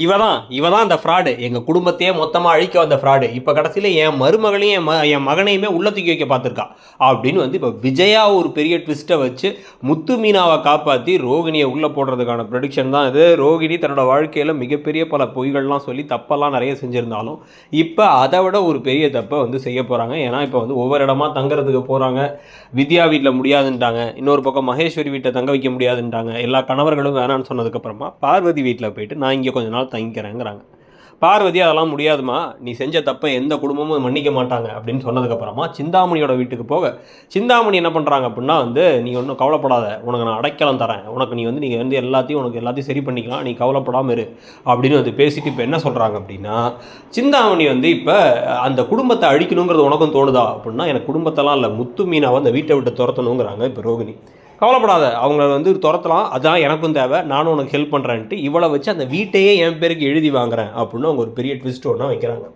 இவ தான் அந்த ஃப்ராடு. எங்கள் குடும்பத்தையே மொத்தமாக அழிக்க வந்த ஃப்ராடு. இப்போ கடைசியில் என் மருமகளையும் என் மகனையுமே உள்ள தூக்கி வைக்க பார்த்துருக்கா அப்படின்னு வந்து இப்போ விஜயா ஒரு பெரிய ட்விஸ்ட்டை வச்சு முத்து மீனாவை காப்பாற்றி ரோகிணியை உள்ளே போடுறதுக்கான ப்ரொடிக்ஷன் தான் இது. ரோகிணி தன்னோட வாழ்க்கையில் மிகப்பெரிய பல பொய்கள்லாம் சொல்லி தப்பெல்லாம் நிறைய செஞ்சுருந்தாலும் இப்போ அதை விட ஒரு பெரிய தப்பை வந்து செய்ய போகிறாங்க. ஏன்னா இப்போ வந்து ஒவ்வொரு இடமா தங்குறதுக்கு போகிறாங்க. வித்யா வீட்டில் முடியாதுன்ட்டாங்க, இன்னொரு பக்கம் மகேஸ்வரி வீட்டை தங்க வைக்க முடியாதுன்ட்டாங்க. எல்லா கணவர்களும் வேணான்னு சொன்னதுக்கப்புறமா பார்வதி வீட்டில் போயிட்டு நான் இங்கே கொஞ்ச நாள் தங்கிக்கிறேங்கிறாங்க. பார்வதி அதெல்லாம் முடியாதுமா, நீ செஞ்ச தப்பை எந்த குடும்பமும் மன்னிக்க மாட்டாங்க அப்படின்னு சொன்னதுக்கப்புறமா சிந்தாமணியோட வீட்டுக்கு போக சிந்தாமணி என்ன பண்ணுறாங்க அப்படின்னா வந்து நீ ஒன்றும் கவலைப்படாத, உனக்கு நான் அடைக்கலம் தரேன், உனக்கு நீங்கள் வந்து எல்லாத்தையும் சரி பண்ணிக்கலாம், நீ கவலைப்படாமல் இரு அப்படின்னு வந்து பேசிட்டு இப்போ என்ன சொல்கிறாங்க அப்படின்னா சிந்தாமணி வந்து இப்போ அந்த குடும்பத்தை அழிக்கணுங்கிறது உனக்கும் தோணுதா அப்படின்னா எனக்கு குடும்பத்தெல்லாம் இல்லை, முத்து மீனாவை அந்த வீட்டை விட்டு துரத்தணுங்கிறாங்க. இப்போ ரோகிணி கவலைப்படாத, அவங்கள வந்து துரத்தலாம், அதான் எனக்கும் தேவை, நானும் உனக்கு ஹெல்ப் பண்ணுறேன்ட்டு இவளை வச்சு அந்த வீட்டையே என் பேருக்கு எழுதி வாங்குறேன் அப்படின்னு அவங்க ஒரு பெரிய ட்விஸ்ட் ஒன்றா வைக்கிறாங்க.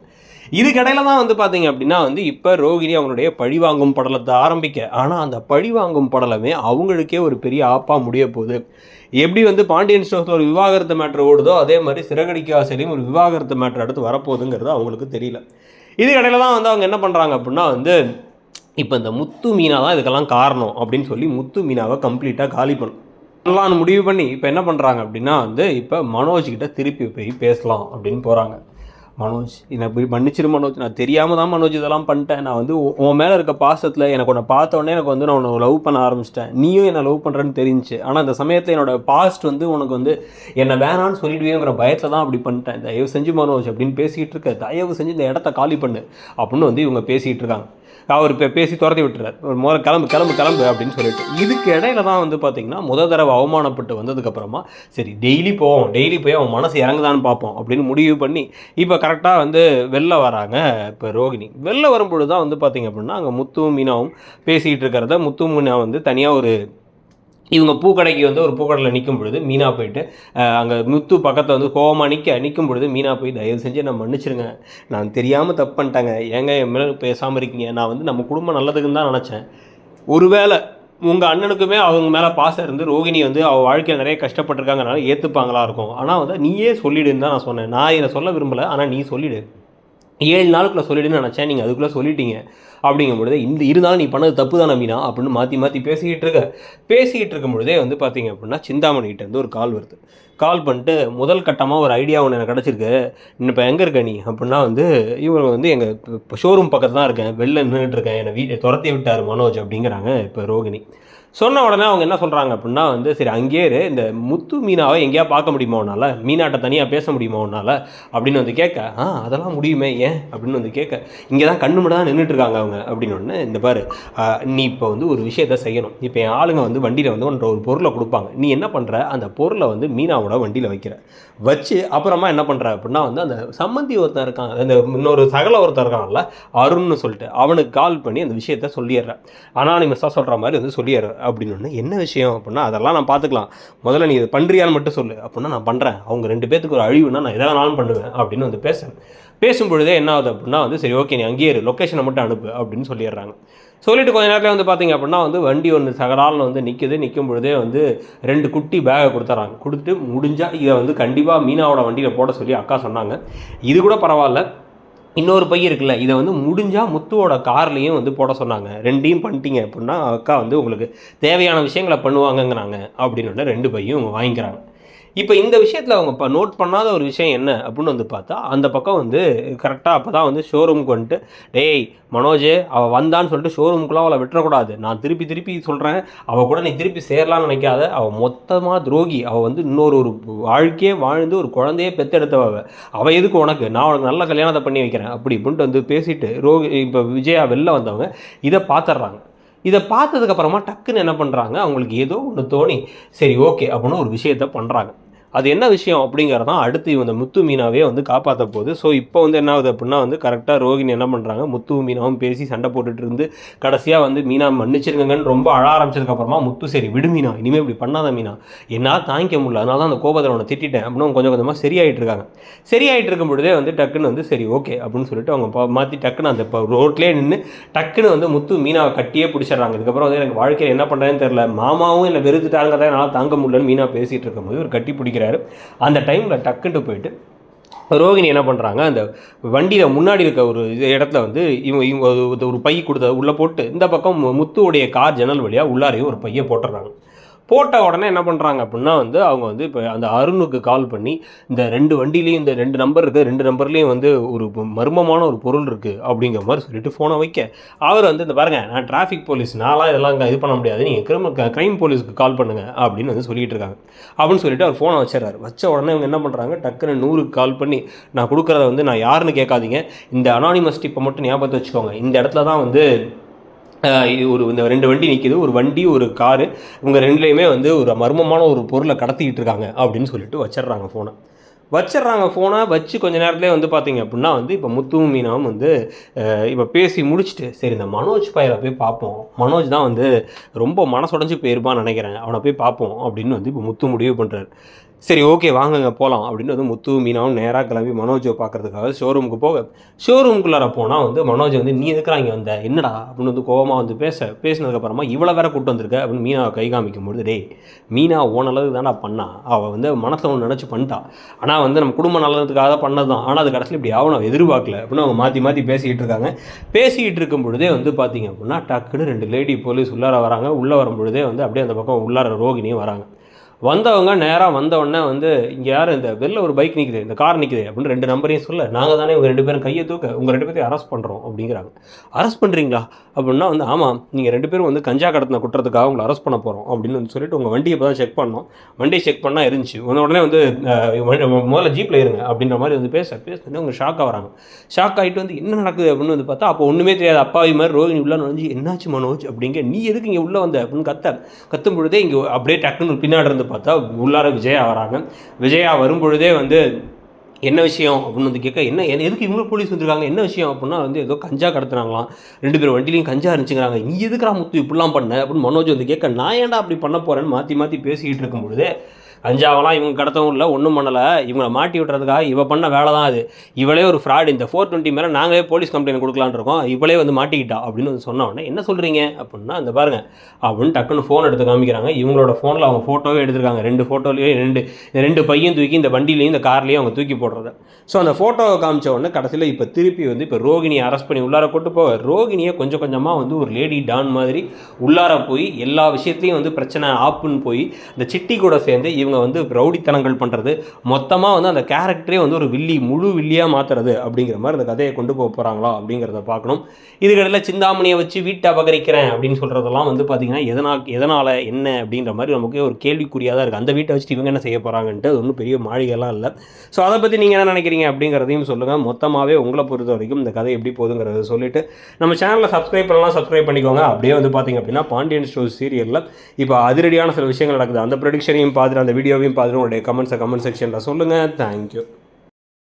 இதுக்கடையில் தான் வந்து பார்த்தீங்க அப்படின்னா வந்து இப்போ ரோகிணி அவங்களுடைய பழிவாங்கும் படலத்தை ஆரம்பிக்க, ஆனால் அந்த பழிவாங்கும் படலமே அவங்களுக்கே ஒரு பெரிய ஆப்பாக முடிய போகுது. எப்படி வந்து பாண்டியன் ஸ்டோர்ஸில் ஒரு விவாகரத்து மேட்ரு ஓடுதோ அதே மாதிரி சிறகடிக்க ஆசையிலையும் ஒரு விவாகரத்து மேட்ரு அடுத்து வரப்போகுதுங்கிறது அவங்களுக்கு தெரியல. இதுக்கடையில் தான் வந்து அவங்க என்ன பண்ணுறாங்க அப்படின்னா வந்து இப்போ இந்த முத்து மீனா தான் இதுக்கெல்லாம் காரணம் அப்படின்னு சொல்லி முத்து மீனாவை கம்ப்ளீட்டாக காலி பண்ணலான்னு முடிவு பண்ணி இப்போ என்ன பண்ணுறாங்க அப்படின்னா வந்து இப்போ மனோஜ்கிட்ட திருப்பி போய் பேசலாம் அப்படின்னு போகிறாங்க. மனோஜ் என்னை போய் மன்னிச்சிரு மனோஜ், நான் தெரியாமல் தான் மனோஜ் இதெல்லாம் பண்ணிட்டேன், நான் வந்து உன் மேலே இருக்க பாசத்தில் எனக்கு உன்னை பார்த்தோன்னே எனக்கு வந்து நான் உன்னை லவ் பண்ண ஆரம்பிச்சிட்டேன், நீயும் என்னை லவ் பண்ணுறேன்னு தெரிஞ்சு, ஆனால் அந்த சமயத்தில் என்னோடய பாஸ்ட் வந்து உனக்கு வந்து என்னை வேணான்னு சொல்லிடுவேங்கிற பயத்தில் தான் அப்படி பண்ணிட்டேன், தயவு செஞ்சு மனோஜ் அப்படின்னு பேசிக்கிட்டு இருக்க, தயவு செஞ்சு இந்த இடத்த காலி பண்ணு அப்படின்னு வந்து இவங்க பேசிகிட்டு இருக்காங்க. அவர் இப்போ பேசி துரத்தி விட்டுறார், ஒரு முதல்ல கிளம்பு அப்படின்னு சொல்லிட்டு. இதுக்கு இடையில தான் வந்து பார்த்திங்கன்னா தடவை அவமானப்பட்டு வந்ததுக்கப்புறமா சரி டெய்லி போய் அவன் மனசு இறங்குதான்னு பார்ப்போம் அப்படின்னு முடிவு பண்ணி இப்போ கரெக்டாக வந்து வெளில வராங்க. இப்போ ரோகிணி வெளில வரும்பொழுது தான் வந்து பார்த்திங்க அப்படின்னா அங்கே முத்து மீனாவும் பேசிகிட்டு இருக்கிறத முத்து மீனா வந்து தனியாக ஒரு இவங்க பூக்கடைக்கு வந்து ஒரு பூக்கடையில் நிற்கும் பொழுது மீனா போயிட்டு அங்கே முத்து பக்கத்தில் வந்து கோவமாக நிற்கும் பொழுது மீனா போய் தயவு செஞ்சு நான் மன்னிச்சிருங்க, நான் தெரியாமல் தப்பு பண்ணிட்டாங்க, ஏங்க என் மேலே பேசாமல் இருக்கீங்க, நான் வந்து நம்ம குடும்பம் நல்லதுக்குன்னு தான் நினச்சேன், ஒருவேளை உங்கள் அண்ணனுக்குமே அவங்க மேலே பாசம் இருந்து ரோகிணி வந்து அவள் வாழ்க்கையில் நிறைய கஷ்டப்பட்டுருக்காங்கனால ஏற்றுப்பாங்களா இருக்கும், ஆனால் வந்து நீயே சொல்லிடுன்னு தான் நான் சொன்னேன், நான் இதை சொல்ல விரும்பலை, ஆனால் நீ சொல்லிவிடு, 7 நாளுக்குள்ளே சொல்லிடுன்னு நினச்சேன், நீங்கள் அதுக்குள்ளே சொல்லிட்டீங்க அப்படிங்கும் பொழுது இருந்தாலும் நீ பண்ணது தப்பு தானே மீனா அப்படின்னு மாற்றி பேசிக்கிட்டு இருக்கும் பொழுதே வந்து பார்த்தீங்க அப்படின்னா சிந்தாமணிகிட்ட வந்து ஒரு கால் வருது. கால் பண்ணிட்டு முதல் கட்டமாக ஒரு ஐடியா ஒன்று எனக்கு கிடச்சிருக்கு, இப்போ எங்கே இருக்க நீ அப்படின்னா வந்து இவங்க வந்து எங்கள் இப்போ ஷோரூம் பக்கத்தில் தான் இருக்கேன், வெளில நின்றுட்டு இருக்கேன், என்னை வீட்டை துரத்தி விட்டார் மனோஜ் அப்படிங்கிறாங்க. இப்போ ரோகிணி சொன்ன உடனே அவங்க என்ன சொல்கிறாங்க அப்படின்னா வந்து சரி அங்கேயே இந்த முத்து மீனாவை எங்கேயா பார்க்க முடியுமா உன்னால், மீனாட்ட தனியாக பேச முடியுமா உன்னால் அப்படின்னு வந்து கேட்க, அதெல்லாம் முடியுமே ஏன் அப்படின்னு வந்து கேட்க, இங்கே தான் கண்ணு மட்டும் தான் நின்றுட்டுருக்காங்க அவங்க அப்படின்னு ஒன்று, இந்த பாரு நீ இப்போ வந்து ஒரு விஷயத்த செய்யணும், இப்போ என் ஆளுங்க வந்து வண்டியில் வந்து ஒன்ற ஒரு பொருளை கொடுப்பாங்க, நீ என்ன பண்ணுற அந்த பொருளை வந்து மீனாவோட வண்டியில் வச்சு அப்புறமா என்ன பண்ணுற அப்படின்னா வந்து அந்த சம்மந்தி ஒருத்தன் இருக்கான், அந்த இன்னொரு சகல ஒருத்தர் இருக்கான்ல அருண்னு சொல்லிட்டு, அவனுக்கு கால் பண்ணி அந்த விஷயத்த சொல்லிடுறேன், அனானிமஸாக சொல்கிற மாதிரி வந்து சொல்லிடுறேன் அப்படின்னு ஒன்று. என்ன விஷயம் அப்படின்னா அதெல்லாம் நான் பார்த்துக்கலாம், முதல்ல நீ இதை பண்ணுறியான்னு மட்டும் சொல்லு அப்படின்னா நான் பண்ணுறேன், அவங்க 2 பேத்துக்கு ஒரு அழிவுனா நான் எதாவது பண்ணுவேன் அப்படின்னு வந்து பேசும்பொழுதே என்ன ஆகுது அப்படின்னா வந்து சரி ஓகே நீ அங்கேயே லொக்கேஷனை மட்டும் அனுப்பு அப்படின்னு சொல்லிடுறாங்க. சொல்லிட்டு கொஞ்ச நேரத்தில் வந்து பார்த்திங்க அப்படின்னா வந்து வண்டி ஒன்று சகடாலில் வந்து நிற்கும் பொழுதே வந்து 2 குட்டி பேகை கொடுத்துட்டு முடிஞ்சால் இதை வந்து கண்டிப்பாக மீனாவோட வண்டியில் போட சொல்லி அக்கா சொன்னாங்க. இது கூட பரவாயில்ல, இன்னொரு பை இருக்குல்ல, இதை வந்து முடிஞ்சால் முத்துவோட கார்லேயும் வந்து போட சொன்னாங்க, 2யும் பண்ணிட்டீங்க அப்படின்னா அக்கா வந்து உங்களுக்கு தேவையான விஷயங்களை பண்ணுவாங்கங்கிறாங்க அப்படின்னு 2 பையும் அவங்க வாங்கிக்கிறாங்க. இப்போ இந்த விஷயத்தில் அவங்க இப்போ நோட் பண்ணாத ஒரு விஷயம் என்ன அப்படின்னு வந்து பார்த்தா அந்த பக்கம் வந்து கரெக்டாக அப்போ தான் வந்து ஷோரூமுக்கு வந்துட்டு டேய் மனோஜ் அவள் வந்தான்னு சொல்லிட்டு ஷோரூமுக்குலாம் அவளை விட்டுறக்கூடாது, நான் திருப்பி சொல்கிறேன், அவள் கூட நீ திருப்பி சேரலான்னு நினைக்காத, அவள் மொத்தமாக துரோகி, அவள் வந்து இன்னொரு வாழ்க்கையே வாழ்ந்து ஒரு குழந்தையே பெற்றெடுத்தவ, அவள் எதுக்கு உனக்கு, நான் உனக்கு நல்ல கல்யாணத்தை பண்ணி வைக்கிறேன் அப்படி இப்படின்ட்டு வந்து பேசிட்டு இப்போ விஜயா வெளில வந்தவங்க இதை பார்த்துட்றாங்க. இதை பார்த்ததுக்கப்புறமா டக்குன்னு என்ன பண்ணுறாங்க, அவங்களுக்கு ஏதோ ஒன்று தோணி சரி ஓகே அப்படின்னு ஒரு விஷயத்த பண்ணுறாங்க. அது என்ன விஷயம் அப்படிங்கிறதான் அடுத்து இந்த முத்து மீனாவே வந்து காப்பாற்ற போகுது. ஸோ இப்போ வந்து என்ன ஆகுது அப்படின்னா வந்து கரெக்டாக ரோகிணி என்ன பண்ணுறாங்க, முத்து மீனாவும் பேசி சண்டை போட்டுட்டு இருந்து கடைசியாக வந்து மீனா மன்னிச்சிருங்கன்னு ரொம்ப அழ ஆரம்பிச்சதுக்கப்புறமா முத்து சரி விடு மீனா, இனிமேல் இப்படி பண்ணாத மீனா, என்னால் தாங்கிக்க முடியல, அதனால தான் அந்த கோபத்தில் அவனை திட்டேன் அப்படின்னு கொஞ்சம் கொஞ்சமாக சரியாயிட்டு இருக்காங்க. சரியாயிட்டு இருக்கும் பொழுதே வந்து டக்குன்னு வந்து சரி ஓகே அப்படின்னு சொல்லிட்டு அவங்க மாற்றி டக்குன்னு அந்த இப்போ ரோட்லேயே நின்று டக்குன்னு வந்து முத்து மீனாவை கட்டியே பிடிச்சிடுறாங்க. இதுக்கப்புறம் வந்து எனக்கு வாழ்க்கையில் என்ன பண்ணுறேன்னு தெரியல, மாமாவும் என்னை வெறுத்துட்டாங்க தான் என்னால் தாங்க முடியலன்னு மீனா பேசிகிட்டு இருக்கும்போது ஒரு கட்டி பிடிக்கிறாரு. அந்த டைமில் டக்குன்ட்டு போயிட்டு ரோகிணி என்ன பண்ணுறாங்க, அந்த வண்டியில் முன்னாடி இருக்க ஒரு இடத்துல வந்து இவங்க ஒரு பை கொடுத்த உள்ளே போட்டு இந்த பக்கம் முத்துவுடைய கார் ஜன்னல் வழியாக உள்ளாரையும் ஒரு பையை போட்டுடுறாங்க. போட்ட உடனே என்ன பண்ணுறாங்க அப்படின்னா வந்து அவங்க வந்து இப்போ அந்த அருணுக்கு கால் பண்ணி இந்த 2 வண்டியிலையும் இந்த 2 நம்பர் இருக்குது, 2 நம்பர்லேயும் வந்து ஒரு மர்மமான ஒரு பொருள் இருக்குது அப்படிங்கிற மாதிரி சொல்லிட்டு ஃபோனை வைக்க, அவர் வந்து இந்த பாருங்கள் நான் டிராஃபிக் போலீஸ், நான்லாம் இதெல்லாம் இது பண்ண முடியாது, நீங்கள் க்ரைம் போலீஸ்க்கு கால் பண்ணுங்கள் அப்படின்னு வந்து சொல்லிட்டு இருக்காங்க. அப்படின்னு சொல்லிட்டு அவர் ஃபோனை வச்சிடறாரு. வச்ச உடனே அவங்க என்ன பண்ணுறாங்க, டக்குன்னு 100க்கு கால் பண்ணி நான் கொடுக்குறத வந்து நான் யாருன்னு கேட்காதீங்க, இந்த அனானிமஸ் டிப்பை மட்டும் ஞாபகத்தை வச்சுக்கோங்க, இந்த இடத்துல தான் வந்து இந்த 2 வண்டி நிற்கிது, ஒரு வண்டி ஒரு காரு, இவங்க 2லேயுமே வந்து ஒரு மர்மமான ஒரு பொருளை கடத்திக்கிட்டு இருக்காங்க அப்படின்னு சொல்லிட்டு வச்சிடுறாங்க ஃபோனை வச்சு கொஞ்ச நேரத்துலேயே வந்து பார்த்தீங்க அப்படின்னா வந்து இப்போ முத்துவும் மீனாவும் வந்து இப்போ பேசி முடிச்சுட்டு சரி இந்த மனோஜ் பையனை போய் பார்ப்போம், மனோஜ் தான் வந்து ரொம்ப மனசுடைஞ்சு போயிருப்பான்னு நினைக்கிறேன், அவனை போய் பார்ப்போம் அப்படின்னு வந்து இப்போ முத்து முடிவு பண்ணுறாரு. சரி ஓகே வாங்குங்க போகலாம் அப்படின்னு வந்து முத்து மீனாவும் நேராக கிளம்பி மனோஜை பார்க்குறதுக்காக ஷோரூமுக்கு போக, ஷோரூமுக்குள்ளார போனால் வந்து மனோஜ் வந்து நீ எதுக்குறா இங்கே வந்த, என்னடா அப்படின்னு வந்து கோவமாக வந்து பேசினதுக்கப்புறமா இவ்வளோ வேற கூப்பிட்டு வந்திருக்க அப்படின்னு மீனாவை கை காமிக்கும்பொழுது, டேய் மீனா ஓனளவுக்கு தான்டா பண்ணா, அவள் வந்து மனசில் ஒன்று நினச்சி பண்ணிட்டா, ஆனால் வந்து நம்ம குடும்ப நல்லதுக்காக பண்ணது தான், ஆனால் அது கடைசியில் இப்படி ஆகணும் எதிர்பார்க்கல அப்படின்னு அவங்க மாற்றி பேசிக்கிட்டு இருக்காங்க. பேசிக்கிட்டு இருக்கும் பொழுதே வந்து பார்த்தீங்க அப்படின்னா டக்குன்னு 2 லேடி போலீஸ் உள்ளார வராங்க. உள்ளே வரும் பொழுதே வந்து அப்படியே அந்த பக்கம் உள்ளார ரோகிணியும் வராங்க. வந்தவங்க நேராக வந்தவுடனே வந்து இங்கே யார் இந்த வெளில ஒரு பைக் நிற்குது, இந்த கார் நிற்குது அப்படின்னு 2 நம்பரையும் சொல்ல, நாங்கள் தானே உங்கள் 2 பேரும் கையை தூக்க உங்கள் 2 பேரையும் அரெஸ்ட் பண்ணுறோம் அப்படிங்கிறாங்க. அரெஸ்ட் பண்ணுறீங்களா அப்படின்னா வந்து ஆமாம், நீங்கள் 2 பேரும் வந்து கஞ்சா கடத்தின குற்றத்துக்காக உங்களை அரெஸ்ட் பண்ண போகிறோம் அப்படின்னு வந்து சொல்லிட்டு உங்கள் வண்டியை இப்போ தான் செக் பண்ணோம், வண்டியை செக் பண்ணால் இருந்துச்சு, உடனே வந்து முதல்ல ஜீப்பில் இருங்க அப்படின்ற மாதிரி வந்து பேசுனே அவங்க ஷாக்காக வராங்க. ஷாக் ஆகிட்டு வந்து என்ன நடக்குது அப்படின்னு வந்து பார்த்தா அப்போ ஒன்றுமே தெரியாது அப்பாவி மாதிரி ரோகிணி உள்ளே நுழைஞ்சு என்னாச்சு மனோஜ் அப்படிங்க, நீ எதுக்கு இங்கே உள்ளே வந்த அப்படின்னு கத்தும் பொழுதே இங்கே அப்படியே டக்குன்னு பின்னாடி இருந்து பார்த்தா உள்ளார விஜயா வராங்க. விஜயா வரும்பொழுதே வந்து என்ன விஷயம் அப்படின்னு வந்து கேட்க, என்ன எதுக்கு இவங்க போலீஸ் வந்துருக்காங்க, என்ன விஷயம் அப்படின்னா வந்து ஏதோ கஞ்சா கடத்துனாங்களாம், 2 பேர் வண்டிலையும் கஞ்சா இருந்துச்சுங்கிறாங்க, நீ எதுக்குறா முத்து இப்படிலாம் பண்ண அப்படின்னு மனோஜ் வந்து கேட்க, நான் ஏன்டா அப்படி பண்ண போகிறேன்னு மாற்றி பேசிக்கிட்டு இருக்கும்பொழுது கஞ்சாவெல்லாம் இவங்க கடத்தவும் இல்லை, ஒன்றும் பண்ணலை, இவங்களை மாட்டி விட்டுறதுக்காக இவ பண்ண வேலை தான் அது, இவளே ஒரு ஃப்ராடு, இந்த 420 மேலே நாங்களே போலீஸ் கம்ப்ளைண்ட் கொடுக்கலான்னு இருக்கோம், இவளே வந்து மாட்டிக்கிட்டா அப்படின்னு வந்து சொன்ன உடனே என்ன சொல்கிறீங்க அப்படின்னா அந்த பாருங்கள் அப்படின்னு டக்குன்னு ஃபோன் எடுத்து காமிக்கிறாங்க. இவங்களோட ஃபோனில் அவங்க ஃபோட்டோவே எடுத்துருக்காங்க, 2 ஃபோட்டோலேயே 2 பையன் தூக்கி இந்த வண்டியிலையும் இந்த கார்லேயும் அவங்க தூக்கி போடுறத. ஸோ அந்த ஃபோட்டோவை காமிச்ச உடனே கடைசியில் இப்போ திருப்பி வந்து இப்போ ரோகிணியை அரெஸ்ட் பண்ணி உள்ளார கொண்டு போக, ரோகிணியை கொஞ்சம் கொஞ்சமாக வந்து ஒரு லேடி டான் மாதிரி உள்ளார போய் எல்லா விஷயத்துலையும் வந்து பிரச்சனை ஆப்புன்னு போய் இந்த சிட்டி கூட சேர்ந்து இவங்க வந்து ரவுடித்தனங்கள் பண்ணுறது, மொத்தமாக வந்து அந்த கேரக்டரே வந்து ஒரு முழு வில்லியாக மாற்றுறது அப்படிங்கிற மாதிரி அந்த கதையை கொண்டு போக போகிறாங்களா அப்படிங்கிறத பார்க்கணும். இதுக்கடையில் சிந்தாமணியை வச்சு வீட்டை அபகரிக்கிறேன் அப்படின்னு சொல்கிறதெல்லாம் வந்து பார்த்திங்கன்னா எதனால் என்ன அப்படின்ற மாதிரி நமக்கு ஒரு கேள்விக்குறியாக தான் இருக்குது. அந்த வீட்டை வச்சுட்டு இவங்க என்ன செய்ய போகிறாங்கன்ட்டு அது ஒன்றும் பெரிய மாளிகைலாம் இல்லை. ஸோ அதை பற்றி நீங்கள் என்ன நினைக்கிறீங்க அப்படிங்கிறதையும் சொல்லுங்கள். மொத்தமாகவே உங்களை பொறுத்த வரைக்கும் இந்த கதை எப்படி போகுதுங்கிறத சொல்லிவிட்டு நம்ம சேனலில் சப்ஸ்கிரைப் பண்ணிக்கோங்க. அப்படியே வந்து பார்த்திங்க அப்படின்னா பாண்டியன் ஸ்டோர்ஸ் சீரியலில் இப்போ அதிரடியான சில விஷயங்கள் நடக்குது, அந்த ப்ரெடிக்ஷனையும் பார்த்துட்டு அந்த வீடியோவையும் பார்த்துட்டு உங்களுடைய கமெண்ட் செக்ஷனில் சொல்லுங்கள். தேங்க்யூ.